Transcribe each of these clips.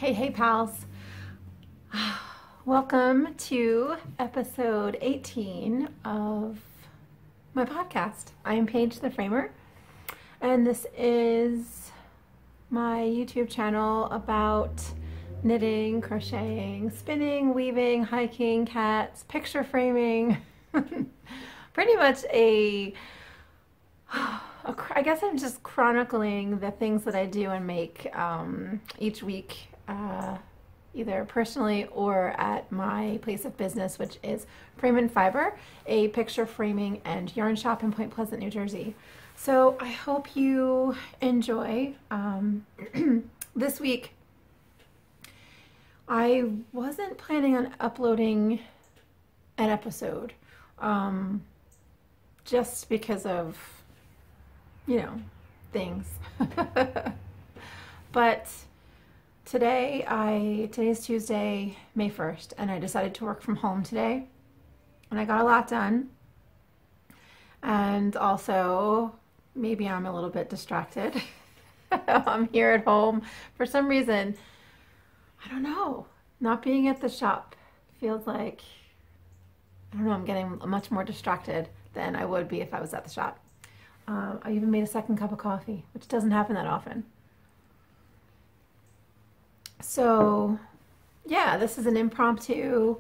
Hey pals. Welcome to episode 18 of my podcast. I am Paige the Framer, and this is my YouTube channel about knitting, crocheting, spinning, weaving, hiking, cats, picture framing. Pretty much I guess I'm just chronicling the things that I do and make each week, either personally or at my place of business, which is Frame & Fiber, a picture framing and yarn shop in Point Pleasant, New Jersey. So I hope you enjoy. This week, I wasn't planning on uploading an episode, just because of, things. But today's Tuesday, May 1st, and I decided to work from home today, and I got a lot done. And also, maybe I'm a little bit distracted. I'm here at home. For some reason, I don't know, not being at the shop feels like, I don't know, I'm getting much more distracted than I would be if I was at the shop. I even made a second cup of coffee, which doesn't happen that often. So, yeah, this is an impromptu,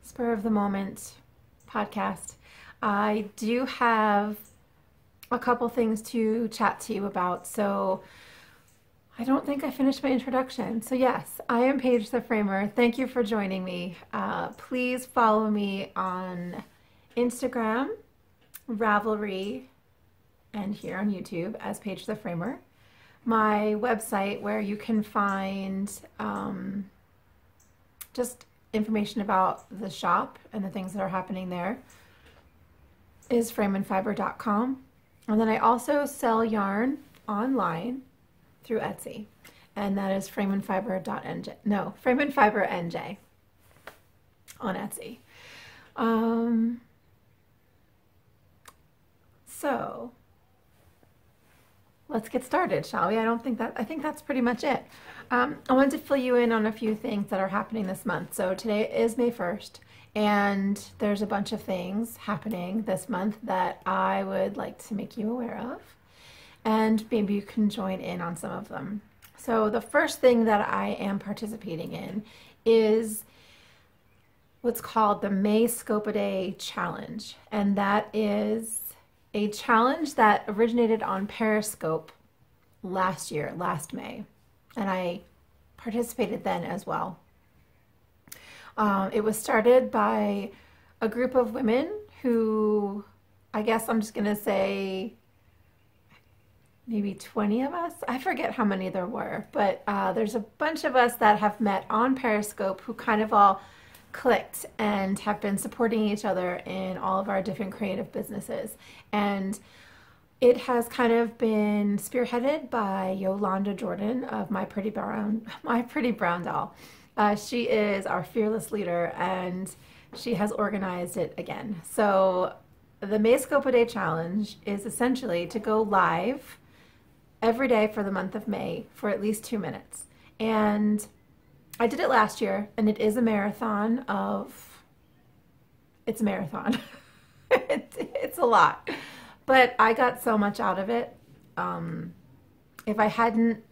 spur of the moment podcast. I do have a couple things to chat to you about, so I don't think I finished my introduction. So yes, I am Paige the Framer. Thank you for joining me. Please follow me on Instagram, Ravelry, and here on YouTube as Paige the Framer. My website, where you can find just information about the shop and the things that are happening there, is frameandfiber.com. And then I also sell yarn online through Etsy, and that is frameandfiber.nj. No, frameandfibernj on Etsy. So let's get started, shall we? I think that's pretty much it. I wanted to fill you in on a few things that are happening this month. So today is May 1st, and there's a bunch of things happening this month that I would like to make you aware of, and maybe you can join in on some of them. So the first thing that I am participating in is what's called the May Scope-A-Day Challenge, and that is a challenge that originated on Periscope last May, and I participated then as well. It was started by a group of women who, I guess I'm just gonna say maybe 20 of us. I forget how many there were, but there's a bunch of us that have met on Periscope who kind of all clicked and have been supporting each other in all of our different creative businesses. And it has kind of been spearheaded by Yolanda Jordan of My Pretty Brown Doll. She is our fearless leader, and she has organized it again. So the May Scope-A-Day Challenge is essentially to go live every day for the month of May for at least 2 minutes. And I did it last year, and it is a marathon it's a marathon. It's a lot, but I got so much out of it. If I hadn't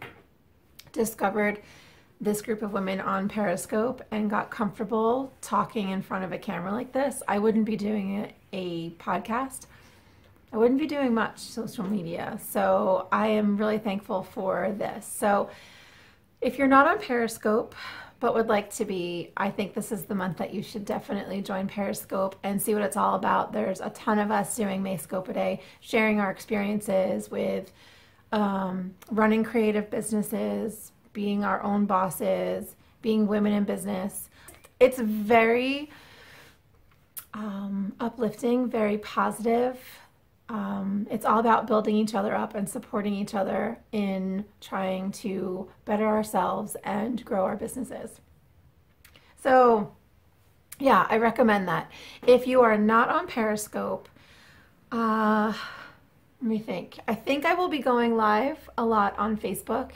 discovered this group of women on Periscope and got comfortable talking in front of a camera like this, I wouldn't be doing a podcast. I wouldn't be doing much social media. So I am really thankful for this. So if you're not on Periscope but would like to be, I think this is the month that you should definitely join Periscope and see what it's all about. There's a ton of us doing May Scope-A-Day, sharing our experiences with running creative businesses, being our own bosses, being women in business. It's very uplifting, very positive. It's all about building each other up and supporting each other in trying to better ourselves and grow our businesses. So yeah, I recommend that. If you are not on Periscope, let me think. I think I will be going live a lot on Facebook.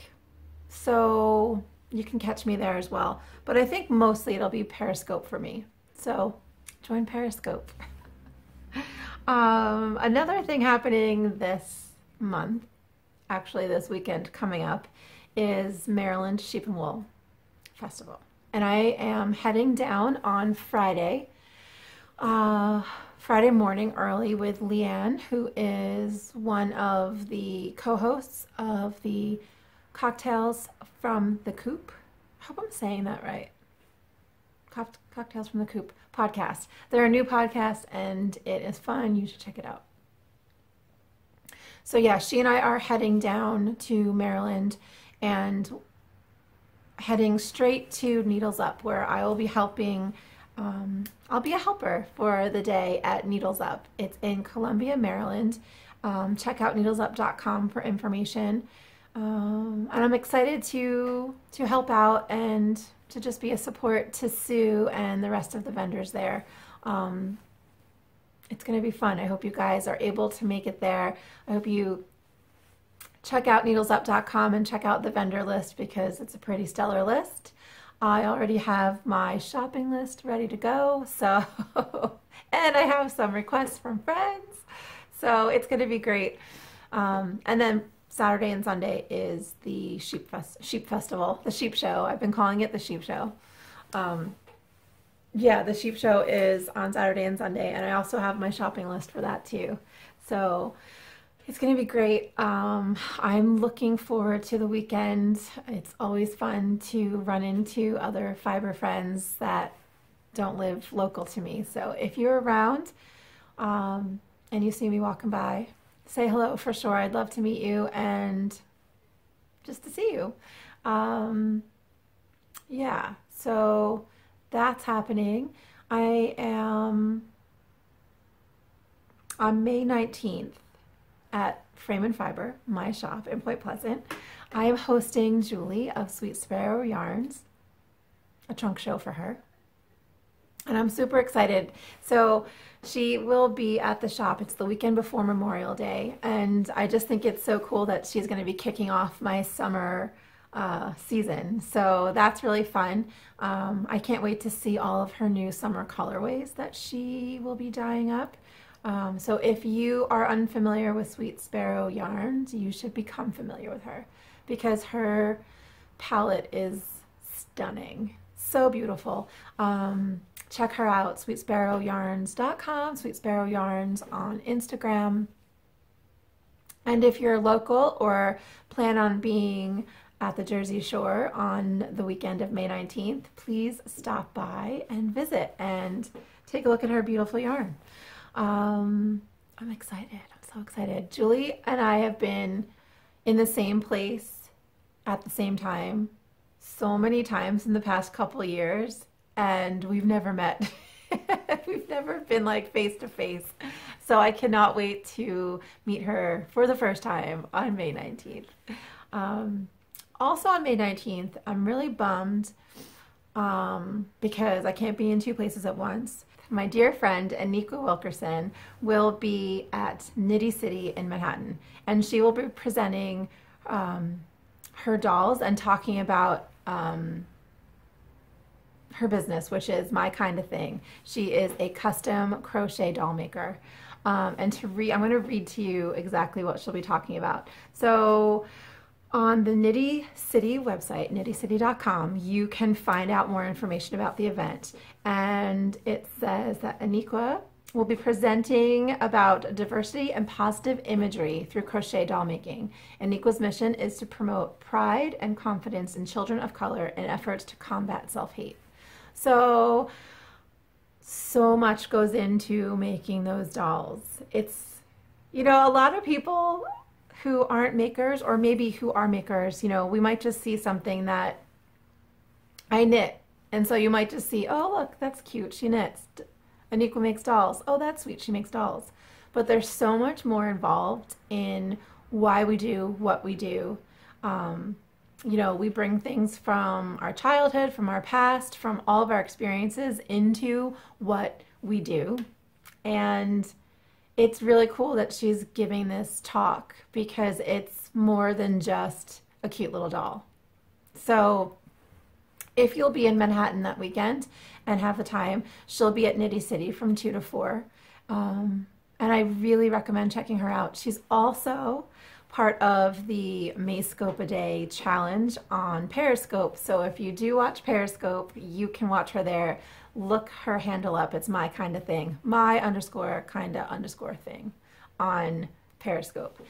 So you can catch me there as well. But I think mostly it'll be Periscope for me. So join Periscope. Another thing happening this month, actually this weekend coming up, is Maryland Sheep and Wool Festival. And I am heading down on Friday morning early with Leanne, who is one of the co-hosts of the Cocktails from the Coop. I hope I'm saying that right. Cocktails from the Coop podcast. They're a new podcast and it is fun. You should check it out. So yeah, she and I are heading down to Maryland and heading straight to Needles Up, where I will be helping. I'll be a helper for the day at Needles Up. It's in Columbia, Maryland. Check out needlesup.com for information. And I'm excited to help out and to just be a support to Sue and the rest of the vendors there. It's going to be fun. I hope you guys are able to make it there. I hope you check out needlesup.com and check out the vendor list because it's a pretty stellar list. I already have my shopping list ready to go, so and I have some requests from friends, so it's going to be great. And then Saturday and Sunday is the sheep festival, the sheep show. I've been calling it the sheep show. Yeah, the sheep show is on Saturday and Sunday, and I also have my shopping list for that too. So it's going to be great. I'm looking forward to the weekend. It's always fun to run into other fiber friends that don't live local to me. So if you're around and you see me walking by, say hello for sure. I'd love to meet you and just to see you. Yeah, so that's happening. I am on May 19th at Frame and Fiber, my shop in Point Pleasant. I am hosting Julie of Sweet Sparrow Yarns, a trunk show for her. And I'm super excited. So she will be at the shop. It's the weekend before Memorial Day. And I just think it's so cool that she's going to be kicking off my summer season. So that's really fun. I can't wait to see all of her new summer colorways that she will be dyeing up. So if you are unfamiliar with Sweet Sparrow Yarns, you should become familiar with her because her palette is stunning. So beautiful. Check her out, sweetsparrowyarns.com, Sweet Sparrow Yarns on Instagram. And if you're local or plan on being at the Jersey Shore on the weekend of May 19th, please stop by and visit and take a look at her beautiful yarn. I'm excited. I'm so excited. Julie and I have been in the same place at the same time so many times in the past couple of years, and we've never met. We've never been like face to face. So I cannot wait to meet her for the first time on May 19th. Also on May 19th, I'm really bummed because I can't be in two places at once. My dear friend Anika Wilkerson will be at Knitty City in Manhattan, and she will be presenting her dolls and talking about her business, which is my kind of thing. She is a custom crochet doll maker. And I'm going to read to you exactly what she'll be talking about. So on the Knitty City website, knittycity.com, you can find out more information about the event. And it says that Anika will be presenting about diversity and positive imagery through crochet doll making. Anika's mission is to promote pride and confidence in children of color in efforts to combat self-hate. So much goes into making those dolls. It's, a lot of people who aren't makers, or maybe who are makers, we might just see something that I knit. And so you might just see, oh, look, that's cute. She knits. Anika makes dolls. Oh, that's sweet. She makes dolls. But there's so much more involved in why we do what we do. We bring things from our childhood, from our past, from all of our experiences into what we do. And it's really cool that she's giving this talk because it's more than just a cute little doll. So If you'll be in Manhattan that weekend and have the time, she'll be at Knitty City from 2 to 4. And I really recommend checking her out. She's also part of the Mayscope a Day challenge on Periscope. So if you do watch Periscope, you can watch her there. Look her handle up. It's my kind of thing. My underscore kinda underscore thing on Periscope.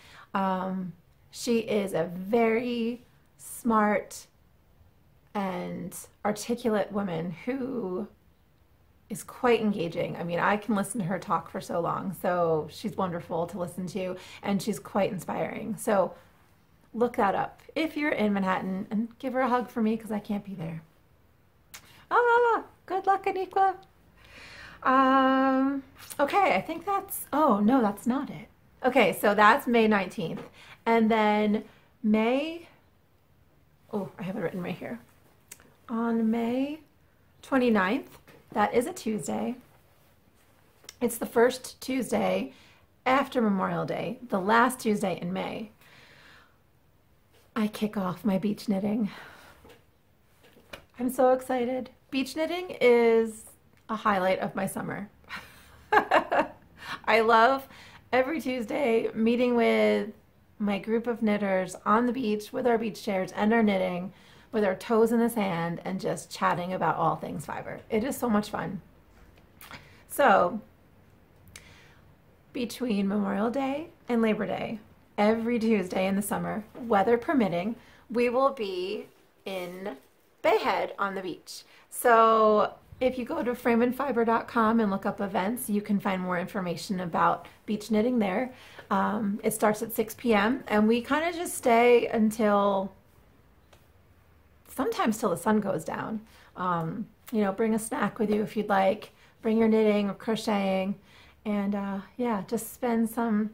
She is a very smart and articulate woman who is quite engaging. I mean, I can listen to her talk for so long, so she's wonderful to listen to, and she's quite inspiring. So look that up if you're in Manhattan, and give her a hug for me because I can't be there. Good luck, Aniqua. Okay, I think that's, oh no, that's not it. Okay, so that's May 19th. And then May, oh, I have it written right here. On May 29th, that is a Tuesday. It's the first Tuesday after Memorial Day, the last Tuesday in May. I kick off my beach knitting. I'm so excited. Beach knitting is a highlight of my summer. I love every Tuesday meeting with my group of knitters on the beach with our beach chairs and our knitting, with our toes in the sand, and just chatting about all things fiber. It is so much fun. So between Memorial Day and Labor Day, every Tuesday in the summer, weather permitting, we will be in Bay Head on the beach. So if you go to frameandfiber.com and look up events, you can find more information about beach knitting there. It starts at 6 p.m. and we kind of just stay until, sometimes till the sun goes down. You know, bring a snack with you if you'd like, bring your knitting or crocheting, and yeah, just spend some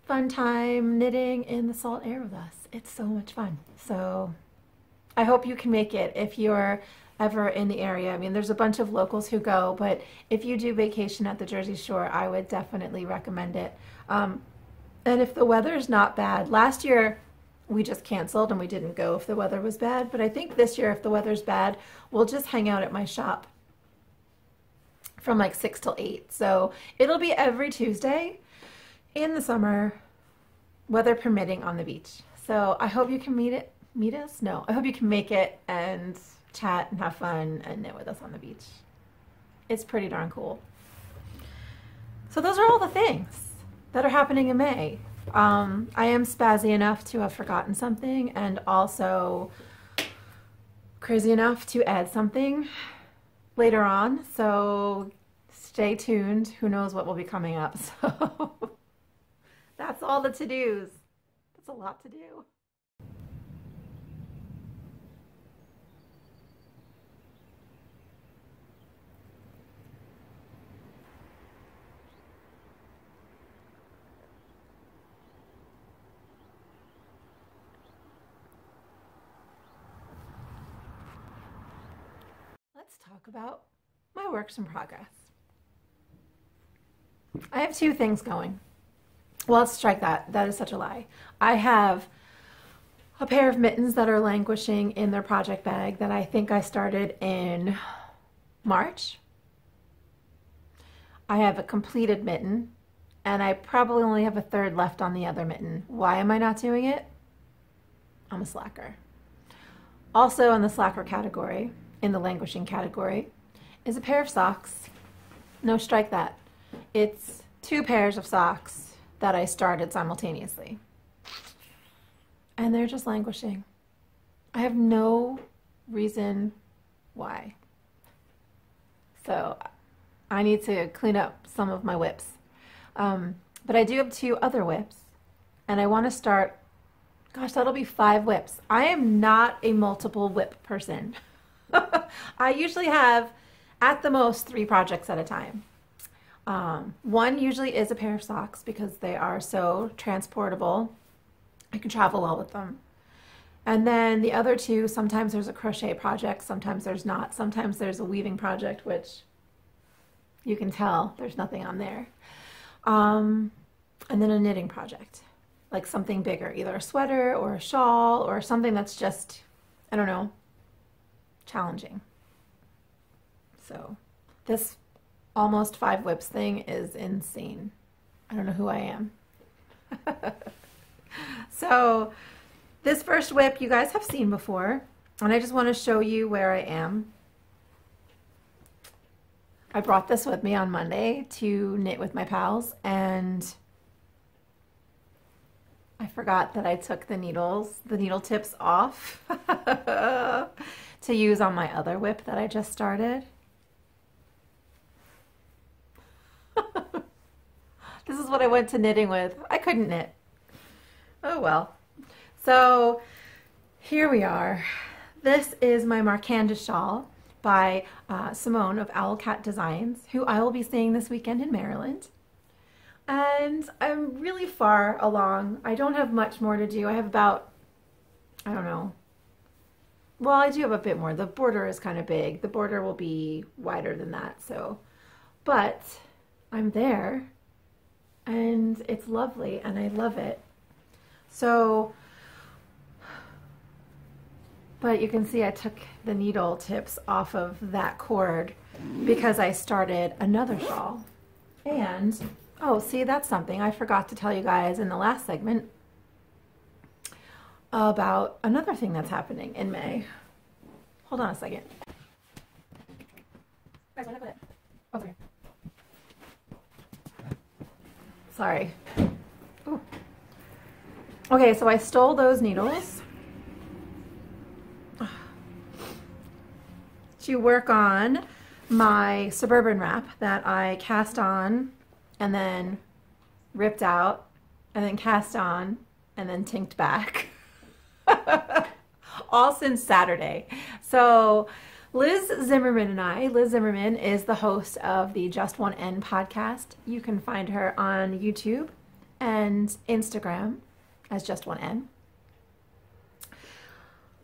fun time knitting in the salt air with us. It's so much fun. So I hope you can make it if you're ever in the area. I mean, there's a bunch of locals who go, but if you do vacation at the Jersey Shore, I would definitely recommend it. And if the weather's not bad, last year we just canceled and we didn't go if the weather was bad, but I think this year if the weather's bad, we'll just hang out at my shop from like 6 till 8. So it'll be every Tuesday in the summer, weather permitting, on the beach. So I hope you can meet us? No, I hope you can make it and chat and have fun and knit with us on the beach. It's pretty darn cool. So those are all the things that are happening in May. I am spazzy enough to have forgotten something, and also crazy enough to add something later on, so stay tuned. Who knows what will be coming up. So that's all the to-dos. That's a lot to do. Let's talk about my works in progress. I have 2 things going. Well, let's strike that. That is such a lie. I have a pair of mittens that are languishing in their project bag that I think I started in March. I have a completed mitten, and I probably only have a third left on the other mitten. Why am I not doing it? I'm a slacker. Also in the slacker category, in the languishing category, is a pair of socks. No, strike that. It's 2 pairs of socks that I started simultaneously. And they're just languishing. I have no reason why. So I need to clean up some of my whips. But I do have 2 other whips, and I want to start, gosh, that'll be 5 whips. I am not a multiple whip person. I usually have at the most 3 projects at a time. One usually is a pair of socks because they are so transportable. I can travel well with them. And then the other 2, sometimes there's a crochet project, sometimes there's not. Sometimes there's a weaving project, which you can tell there's nothing on there. And then a knitting project, like something bigger, either a sweater or a shawl or something that's just, I don't know, challenging. So this almost 5 whips thing is insane. I don't know who I am. So this first whip you guys have seen before, and I just want to show you where I am. I brought this with me on Monday to knit with my pals, and I forgot that I took the needle tips off to use on my other whip that I just started. This is what I went to knitting with. I couldn't knit. Oh well. So here we are. This is my Marcanda shawl by Simone of Owlcat Designs, who I will be seeing this weekend in Maryland. And I'm really far along. I don't have much more to do. I have about, I don't know. Well, I do have a bit more. The border is kind of big. The border will be wider than that. So, but I'm there and it's lovely and I love it. So, but you can see I took the needle tips off of that cord because I started another shawl. And, oh, see, that's something I forgot to tell you guys in the last segment about another thing that's happening in May. Hold on a second. Guys, where did I put it? Over here. Sorry. Ooh. Okay, so I stole those needles to work on my Suburban wrap that I cast on and then ripped out and then cast on and then tinked back. All since Saturday. So Liz Zimmerman and I, Liz Zimmerman is the host of the Just One N podcast. You can find her on YouTube and Instagram as Just One N.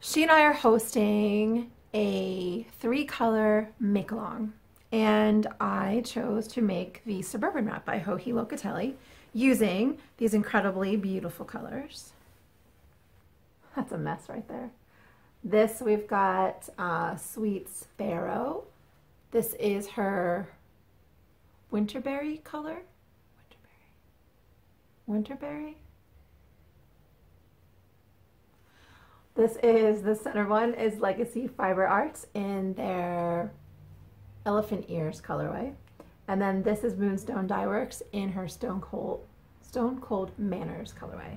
She and I are hosting a 3-color make-along, and I chose to make the Suburban wrap by Joji Locatelli using these incredibly beautiful colors. That's a mess right there. This we've got Sweet Sparrow. This is her Winterberry color. Winterberry. This is, the center one is Legacy Fiber Arts in their Elephant Ears colorway. And then this is Moonstone Dyeworks in her Stone Cold Manners colorway.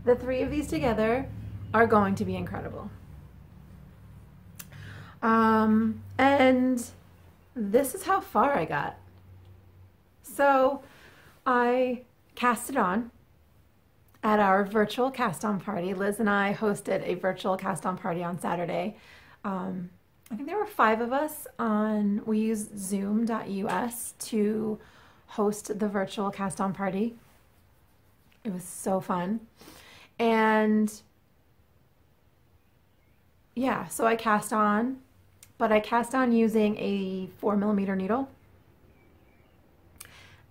The 3 of these together are going to be incredible. And this is how far I got. So I cast it on at our virtual cast-on party. Liz and I hosted a virtual cast-on party on Saturday. I think there were 5 of us on, we used zoom.us to host the virtual cast-on party. It was so fun. And yeah, so I cast on, but I cast on using a 4mm needle.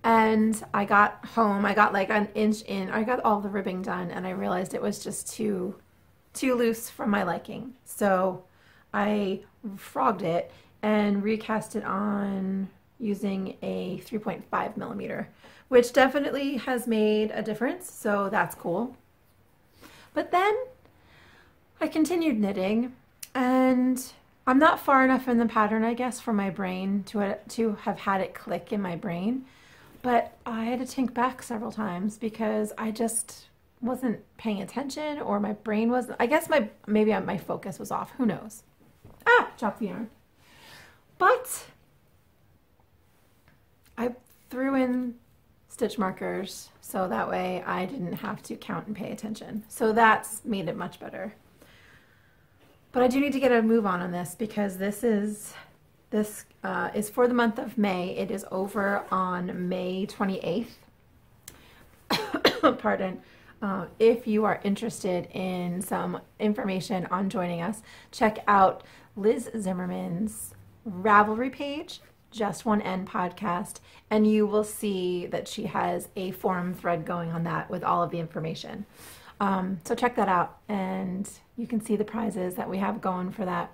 And I got home, I got like an inch in, I got all the ribbing done, and I realized it was just too loose for my liking. So I frogged it and recast it on using a 3.5mm, which definitely has made a difference, so that's cool. But then I continued knitting, and I'm not far enough in the pattern, I guess, for my brain to have had it click in my brain. But I had to think back several times because I just wasn't paying attention, or my brain wasn't, I guess maybe my focus was off. Who knows? Ah, chopped the yarn. But I threw in stitch markers so that way I didn't have to count and pay attention. So that's made it much better. But I do need to get a move on this because this is for the month of May. It is over on May 28th. Pardon. If you are interested in some information on joining us, check out Liz Zimmerman's Ravelry page, Just One N podcast, and you will see that she has a forum thread going on that with all of the information. So check that out, and you can see the prizes that we have going for that.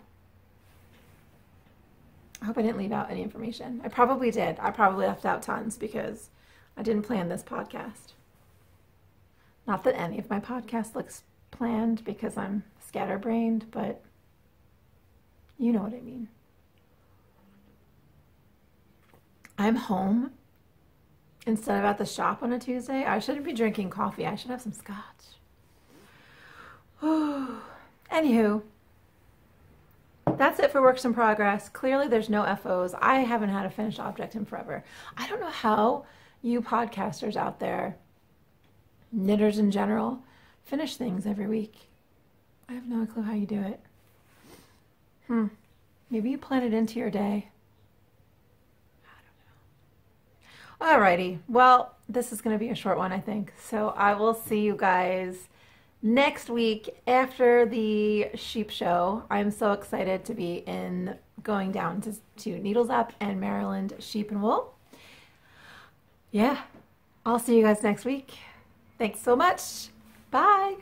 I hope I didn't leave out any information. I probably did. I probably left out tons because I didn't plan this podcast. Not that any of my podcast looks planned because I'm scatterbrained, but you know what I mean. I'm home instead of at the shop on a Tuesday. I shouldn't be drinking coffee. I should have some scotch. Anywho, that's it for works in progress. Clearly there's no FOs. I haven't had a finished object in forever. I don't know how you podcasters out there, knitters in general, finish things every week. I have no clue how you do it. Maybe you plan it into your day. I don't know. Alrighty. Well, this is going to be a short one, I think. So I will see you guys next week after the sheep show. I'm so excited to be going down to Needles Up and Maryland Sheep and Wool. Yeah. I'll see you guys next week. Thanks so much. Bye.